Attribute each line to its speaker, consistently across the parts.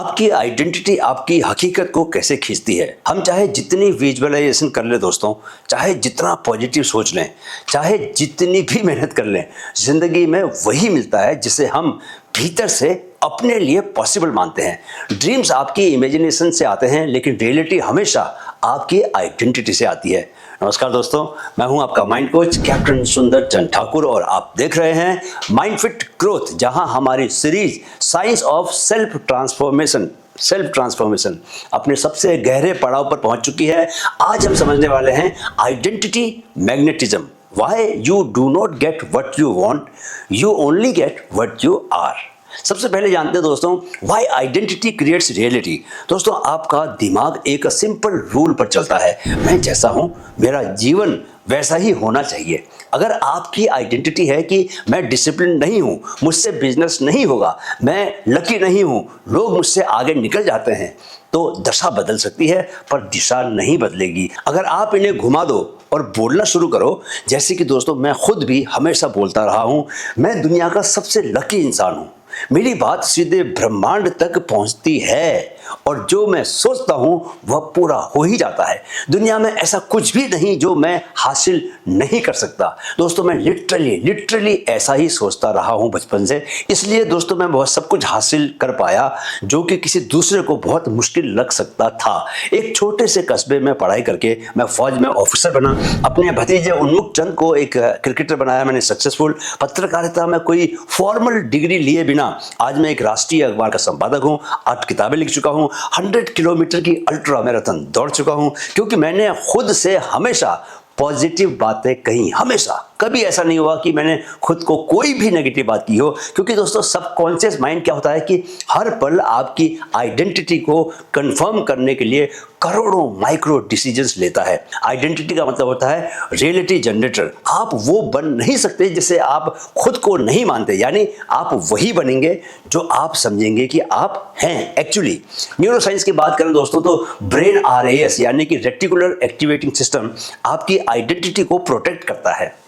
Speaker 1: आपकी आइडेंटिटी आपकी हकीकत को कैसे खींचती है। हम चाहे जितनी विजुअलाइजेशन कर लें दोस्तों, चाहे जितना पॉजिटिव सोच लें, चाहे जितनी भी मेहनत कर लें, जिंदगी में वही मिलता है जिसे हम भीतर से अपने लिए पॉसिबल मानते हैं। ड्रीम्स आपकी इमेजिनेशन से आते हैं, लेकिन रियलिटी हमेशा आपकी आइडेंटिटी से आती है। नमस्कार दोस्तों, मैं हूं आपका माइंड कोच कैप्टन सुंदर चंद ठाकुर और आप देख रहे हैं माइंड फिट ग्रोथ, जहां हमारी series science of self transformation अपने सबसे गहरे पड़ाव पर पहुंच चुकी है। आज हम समझने वाले हैं identity magnetism. Why you do not get what you want, you only get what you are। सबसे पहले जानते हैं दोस्तों, वाई आइडेंटिटी क्रिएट्स रियलिटी। दोस्तों, आपका दिमाग एक सिंपल रूल पर चलता है, मैं जैसा हूं मेरा जीवन वैसा ही होना चाहिए। अगर आपकी आइडेंटिटी है कि मैं डिसिप्लिन नहीं हूं, मुझसे बिजनेस नहीं होगा, मैं लकी नहीं हूं, लोग मुझसे आगे निकल जाते हैं, तो दशा बदल सकती है पर दिशा नहीं बदलेगी। अगर आप इन्हें घुमा दो और बोलना शुरू करो, जैसे कि दोस्तों मैं खुद भी हमेशा बोलता रहा हूं, मैं दुनिया का सबसे लकी इंसान हूं, मेरी बात सीधे ब्रह्मांड तक पहुंचती है और जो मैं सोचता हूं वह पूरा हो ही जाता है। दुनिया में ऐसा कुछ भी नहीं जो मैं हासिल नहीं कर सकता। दोस्तों, मैं लिटरली ऐसा ही सोचता रहा हूं बचपन से, इसलिए दोस्तों मैं बहुत सब कुछ हासिल कर पाया जो कि किसी दूसरे को बहुत मुश्किल लग सकता था। एक छोटे से कस्बे में पढ़ाई करके मैं फौज में ऑफिसर बना, अपने भतीजे उन्मुख चंद को एक क्रिकेटर बनाया मैंने सक्सेसफुल। पत्रकारिता में कोई फॉर्मल डिग्री लिए बिना आज मैं एक राष्ट्रीय अखबार का संपादक हूं, 8 किताबें लिख चुका हूं, 100 किलोमीटर की अल्ट्रा मैराथन दौड़ चुका हूं, क्योंकि मैंने खुद से हमेशा पॉजिटिव बातें कही। हमेशा कभी ऐसा नहीं हुआ कि मैंने खुद को कोई भी नेगेटिव बात की हो, क्योंकि दोस्तों सबकॉन्शियस माइंड क्या होता है कि हर पल आपकी आइडेंटिटी को कंफर्म करने के लिए करोड़ों माइक्रो डिसीजंस लेता है। आइडेंटिटी का मतलब होता है रियलिटी जनरेटर। आप वो बन नहीं सकते जिसे आप खुद को नहीं मानते, यानी आप वही बनेंगे जो आप समझेंगे कि आप हैं एक्चुअली। न्यूरो साइंस की बात करें दोस्तों, तो ब्रेन RAS यानी कि रेटिकुलर एक्टिवेटिंग सिस्टम आपकी आइडेंटिटी को प्रोटेक्ट करता है।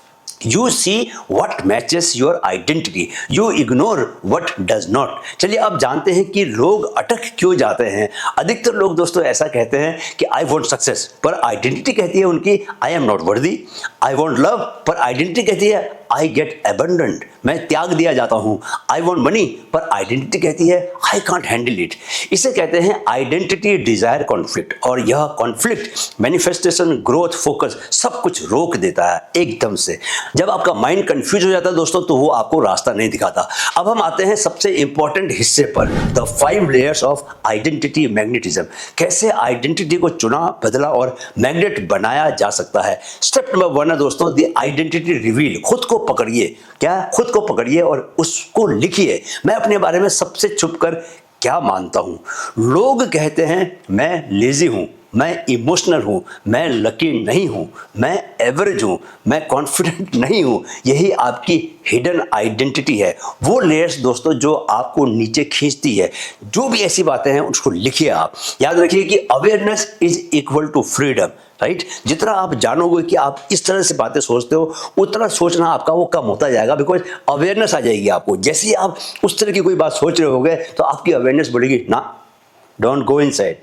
Speaker 1: You see what matches your identity, you ignore what does not। चलिए अब जानते हैं कि लोग अटक क्यों जाते हैं। अधिकतर लोग दोस्तों ऐसा कहते हैं कि I want सक्सेस, पर आइडेंटिटी कहती है उनकी I am not worthy। I want love, पर आइडेंटिटी कहती है I get abandoned, मैं त्याग दिया जाता हूं। I want money, पर आइडेंटिटी कहती है I can't handle it। इसे कहते हैं आइडेंटिटी डिजायर कॉन्फ्लिक्ट, और यह कॉन्फ्लिक्ट मैनिफेस्टेशन, ग्रोथ, फोकस सब कुछ रोक देता है एकदम से। जब आपका माइंड कंफ्यूज हो जाता है दोस्तों, तो वो आपको रास्ता नहीं दिखाता। अब हम आते हैं सबसे इंपॉर्टेंट हिस्से पर, the 5 layers of identity magnetism. कैसे आइडेंटिटी को चुना, बदला और मैग्नेट बनाया जा सकता है। स्टेप नंबर 1 है दोस्तों, द आइडेंटिटी रिवील। खुद को पकड़िए, क्या खुद को पकड़िए और उसको लिखिए। मैं अपने बारे में सबसे छुप कर क्या मानता हूं। लोग कहते हैं मैं लेजी हूं, मैं इमोशनल हूं, मैं लकी नहीं हूं, मैं एवरेज हूं, मैं कॉन्फिडेंट नहीं हूं। यही आपकी हिडन आइडेंटिटी है। वो लेयर्स दोस्तों जो आपको नीचे खींचती है। जो भी ऐसी बातें हैं उसको लिखिए। आप याद रखिए कि awareness is equal to freedom, right. जितना आप जानोगे कि आप इस तरह से बातें सोचते हो, उतना सोचना आपका वो कम होता जाएगा, बिकॉज अवेयरनेस आ जाएगी आपको। जैसे ही आप उस तरह की कोई बात सोच रहे होगे तो आपकी अवेयरनेस बढ़ेगी ना। Don't go inside,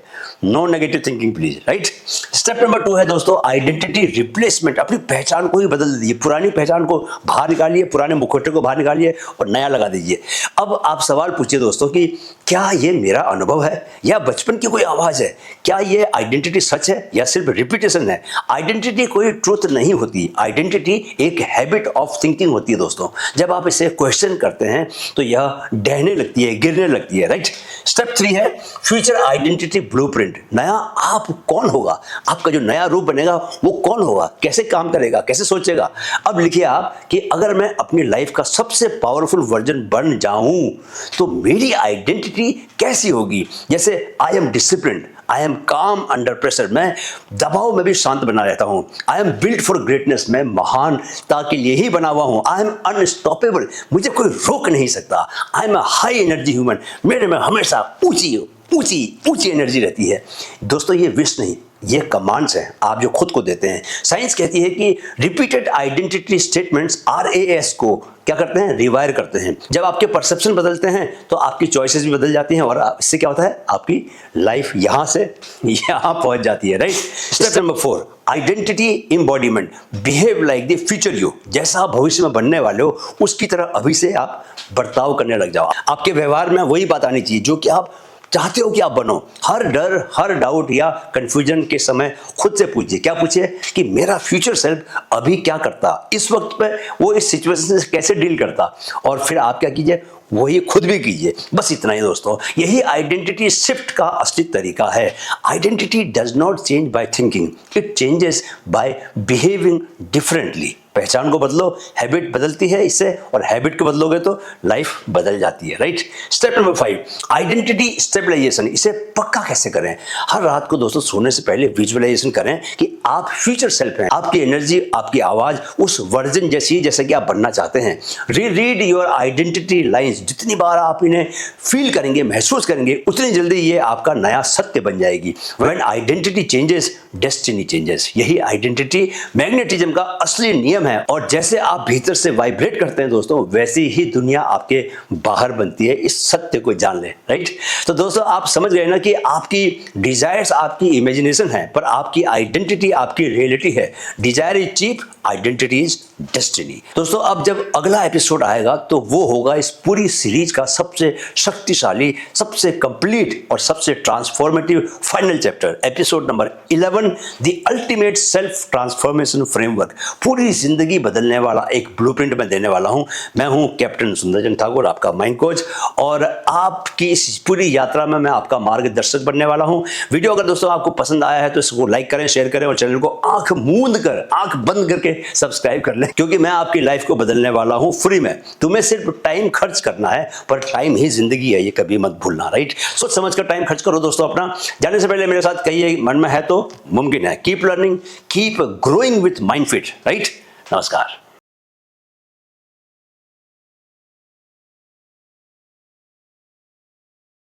Speaker 1: no negative thinking please, right. Step number 2 है दोस्तों आइडेंटिटी रिप्लेसमेंट। अपनी पहचान को ही बदल दीजिए, पुरानी पहचान को बाहर निकालिए, पुराने मुखौटे को बाहर निकालिए और नया लगा दीजिए। अब आप सवाल पूछिए दोस्तों कि क्या ये मेरा अनुभव है या बचपन की कोई आवाज है? क्या ये आइडेंटिटी सच है या सिर्फ रिपीटेशन है? आइडेंटिटी कोई ट्रूथ नहीं होती, आइडेंटिटी एक हैबिट ऑफ थिंकिंग होती है दोस्तों। जब आप इसे क्वेश्चन करते हैं तो यह ढहने लगती है, गिरने लगती है, राइट। स्टेप 3 है फ्यूचर आइडेंटिटी ब्लूप्रिंट। नया आप कौन होगा, आपका जो नया रूप बनेगा वो कौन होगा, कैसे काम करेगा, कैसे सोचेगा। अब लिखिए आप कि अगर मैं अपनी लाइफ का सबसे पावरफुल वर्जन बन जाऊं तो मेरी आइडेंटिटी कैसी होगी। जैसे I am disciplined, I am काम अंडर प्रेशर, मैं दबाव में भी शांत बना रहता हूं। I am built for greatness, मैं महानता के लिए ही बना हुआ हूं। आई एम अनस्टॉपेबल, मुझे कोई रोक नहीं सकता। I am a high energy human, मेरे में हमेशा ऊंची एनर्जी रहती है। दोस्तों ये विश नहीं, ये कमांड्स हैं आप जो खुद को देते हैं। साइंस कहती है कि रिपीटेड आइडेंटिटी स्टेटमेंट्स RAS को क्या करते हैं, रिवायर करते हैं। जब आपके परसेप्शन बदलते हैं तो आपकी चॉइसेस भी बदल जाती हैं और इससे क्या होता है, आपकी लाइफ यहां से यहां पहुंच जाती है, right. Step number 4, identity embodiment. Behave like the future you. जैसा आप भविष्य में बनने वाले हो उसकी तरह अभी से आप बर्ताव करने लग जाओ। आपके व्यवहार में वही बात आनी चाहिए जो कि आप चाहते हो कि आप बनो। हर डर, हर डाउट या कंफ्यूजन के समय खुद से पूछिए, क्या पूछिए कि मेरा फ्यूचर सेल्फ अभी क्या करता, इस वक्त पे वो इस सिचुएशन से कैसे डील करता, और फिर आप क्या कीजिए, वही खुद भी कीजिए। बस इतना ही दोस्तों, यही आइडेंटिटी शिफ्ट का असली तरीका है। Identity does not change by thinking, it changes by behaving differently. पहचान को बदलो, हैबिट बदलती है इससे, और हैबिट को बदलोगे तो लाइफ बदल जाती है, right. Step number 5, identity stabilisation. इसे पक्का कैसे करें? हर रात को दोस्तों सोने से पहले विजुअलाइजेशन करें कि आप फ्यूचर सेल्फ हैं, आपकी एनर्जी, आपकी आवाज उस वर्जन जैसी है जैसे कि आप बनना चाहते हैं। Read your identity lines. जितनी बार आप इन्हें फील करेंगे, महसूस करेंगे, उतनी जल्दी ये आपका नया सत्य बन जाएगी। When identity changes, destiny changes. यही आइडेंटिटी मैग्नेटिज्म का असली नियम है, और जैसे आप भीतर से वाइब्रेट करते हैं दोस्तों, वैसी ही दुनिया आपके बाहर बनती है। इस सत्य को जान लें, राइट। तो दोस्तों आप समझ गए ना कि आपकी डिजायर्स आपकी इमेजिनेशन है, पर आपकी आइडेंटिटी आपकी रियलिटी है। Desire is cheap, identity is destiny. दोस्तों अब जब अगला एपिसोड आएगा तो वो होगा इस पूरी सीरीज का सबसे शक्तिशाली, सबसे कंप्लीट और सबसे transformative final chapter, episode number 11, the ultimate self transformation framework. पूरी जिंदगी बदलने वाला एक ब्लूप्रिंट मैं देने वाला हूं। मैं हूं कैप्टन सुंदरचंद ठाकुर, आपका माइंड कोच, और आपकी इस पूरी यात्रा में मैं आपका मार्गदर्शक बनने वाला हूं। वीडियो अगर दोस्तों आपको पसंद आया है तो इसको लाइक करें, शेयर करें, और चैनल को आंख मूंद कर, आंख बंद करके सब्सक्राइब कर लें, क्योंकि मैं आपकी लाइफ को बदलने वाला हूं फ्री में। तुम्हें सिर्फ टाइम खर्च करना है, पर टाइम ही जिंदगी है, ये कभी मत भूलना, राइट। सोच समझ कर टाइम खर्च करो दोस्तों अपना। जाने से पहले मेरे साथ कहिए, मन में है तो मुमकिन है। Keep learning, keep growing with mind fit, right. नमस्कार।